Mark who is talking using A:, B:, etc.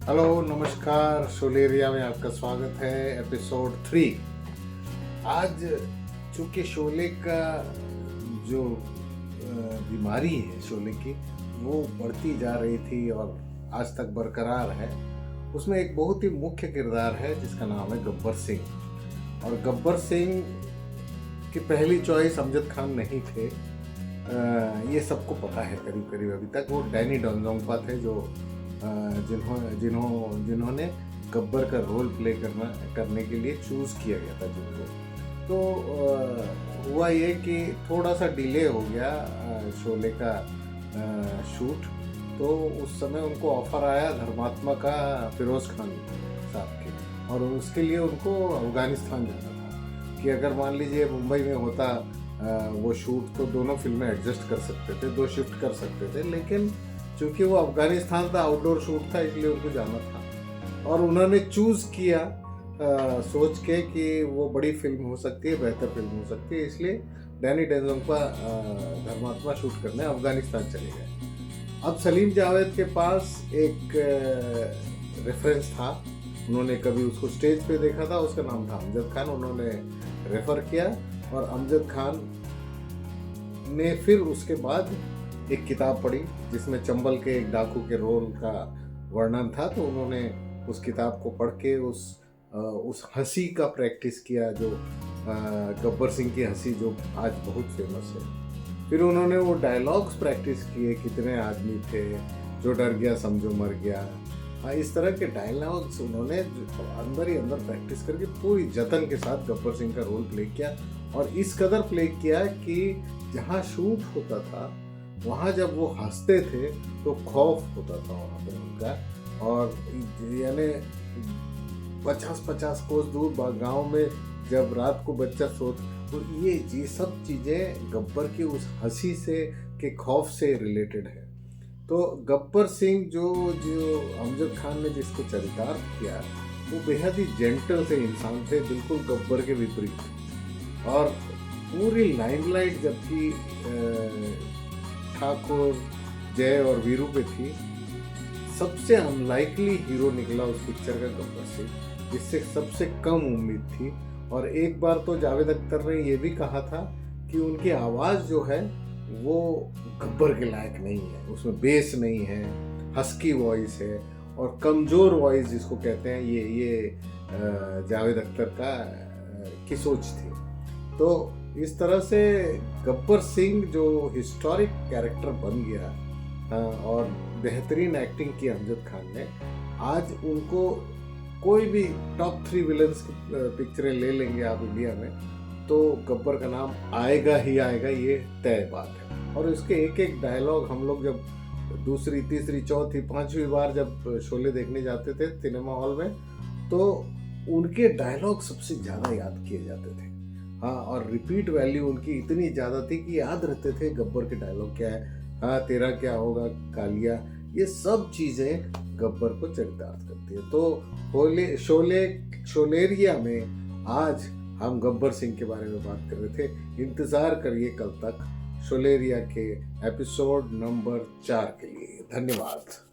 A: Hello नमस्कार, शोलेरिया में आपका स्वागत है। एपिसोड 3। आज चूँकि शोले का जो बीमारी है शोले की, वो बढ़ती जा रही थी और आज तक बरकरार है। उसमें एक बहुत ही मुख्य किरदार है जिसका नाम है गब्बर सिंह। और गब्बर सिंह की पहली चॉइस अमजद खान नहीं थे, ये सबको पता है करीब करीब अभी तक। वो डैनी डोंगोंगपा थे जो जिन्होंने गब्बर का रोल प्ले करने के लिए चूज़ किया गया था जिनको। तो हुआ ये कि थोड़ा सा डिले हो गया शोले का शूट। तो उस समय उनको ऑफर आया धर्मात्मा का फिरोज़ खान साहब के, और उसके लिए उनको अफ़गानिस्तान जाना था कि अगर मान लीजिए मुंबई में होता वो शूट तो दोनों फिल्में एडजस्ट कर सकते थे, 2 शिफ्ट कर सकते थे। लेकिन चूँकि वो अफ़गानिस्तान था, आउटडोर शूट था, इसलिए उनको जाना था। और उन्होंने चूज़ किया सोच के कि वो बड़ी फिल्म हो सकती है, बेहतर फिल्म हो सकती है, इसलिए डैनी डोंगोंगपा धर्मात्मा शूट करने अफ़गानिस्तान चले गए। अब सलीम जावेद के पास एक रेफरेंस था, उन्होंने कभी उसको स्टेज पे देखा था, उसका नाम था अमजद खान। उन्होंने रेफ़र किया और अमजद खान ने फिर उसके बाद एक किताब पढ़ी जिसमें चंबल के एक डाकू के रोल का वर्णन था। तो उन्होंने उस किताब को पढ़ के उस हंसी का प्रैक्टिस किया, जो गब्बर सिंह की हंसी जो आज बहुत फेमस है। फिर उन्होंने वो डायलॉग्स प्रैक्टिस किए, कितने आदमी थे, जो डर गया समझो मर गया। हाँ, इस तरह के डायलॉग्स उन्होंने अंदर ही अंदर प्रैक्टिस करके पूरी जतन के साथ गब्बर सिंह का रोल प्ले किया। और इस कदर प्ले किया कि जहाँ शूट होता था वहाँ जब वो हंसते थे तो खौफ होता था वहाँ पे उनका। और यानी 50-50 कोस दूर गांव में जब रात को बच्चा तो ये सब चीज़ें गब्बर की उस हंसी से के खौफ से रिलेटेड है। तो गब्बर सिंह जो अमजद खान ने जिसको चरितार्थ किया, वो बेहद ही जेंटल से इंसान थे, बिल्कुल गब्बर के विपरीत। और पूरी लाइमलाइट जबकि ठाकुर, जय और वीरू पे थी, सबसे अनलाइकली हीरो निकला उस पिक्चर का गब्बर सिंह, जिससे सबसे कम उम्मीद थी। और एक बार तो जावेद अख्तर ने ये भी कहा था कि उनकी आवाज़ जो है वो गब्बर के लायक नहीं है, उसमें बेस नहीं है, हस्की वॉइस है और कमज़ोर वॉइस जिसको कहते हैं, ये जावेद अख्तर की सोच थी। तो इस तरह से गब्बर सिंह जो हिस्टोरिक कैरेक्टर बन गया और बेहतरीन एक्टिंग की अमजद खान ने, आज उनको कोई भी टॉप 3 विलन्स पिक्चरें ले लेंगे आप इंडिया में तो गब्बर का नाम आएगा ही आएगा, ये तय बात है। और इसके एक एक डायलॉग हम लोग जब दूसरी, तीसरी, चौथी, 5वीं बार जब शोले देखने जाते थे सिनेमा हॉल में, तो उनके डायलॉग सबसे ज़्यादा याद किए जाते थे। हाँ, और रिपीट वैल्यू उनकी इतनी ज़्यादा थी कि याद रहते थे गब्बर के डायलॉग क्या है। हाँ, तेरा क्या होगा कालिया, ये सब चीज़ें गब्बर को चरितार्थ करती है। तो शोलेरिया में आज हम गब्बर सिंह के बारे में बात कर रहे थे। इंतज़ार करिए कल तक शोलेरिया के एपिसोड नंबर 4 के लिए। धन्यवाद।